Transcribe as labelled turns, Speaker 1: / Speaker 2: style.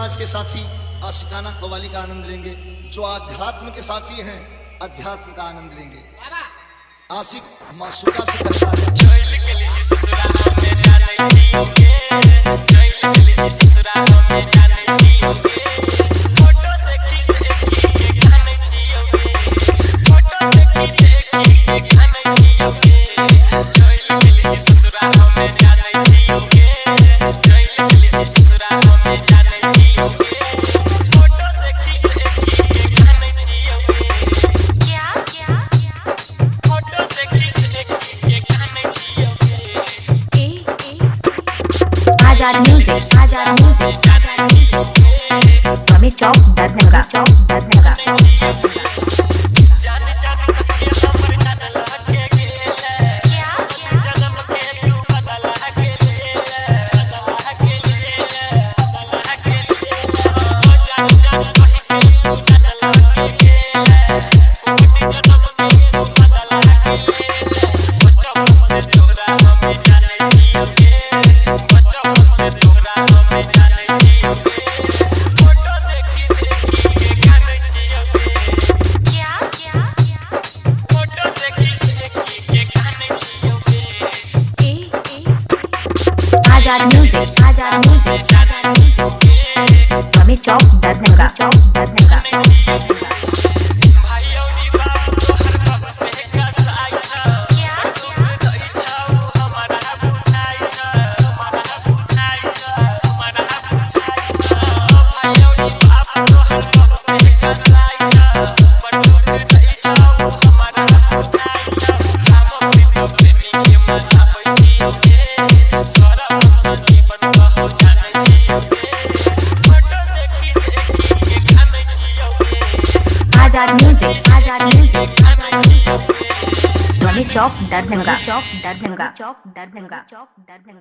Speaker 1: आज के साथी आशिकाना कव्वाली का आनंद लेंगे। जो आध्यात्म के साथी हैं अध्यात्म का आनंद लेंगे। आशिक मासूका से कहता है
Speaker 2: आजाद म्यूजिक हमें चौक दरभंगा आजाद म्यूजिक हमें चौक दरभंगा आजाद म्यूजिक हमें चौक दरभंगा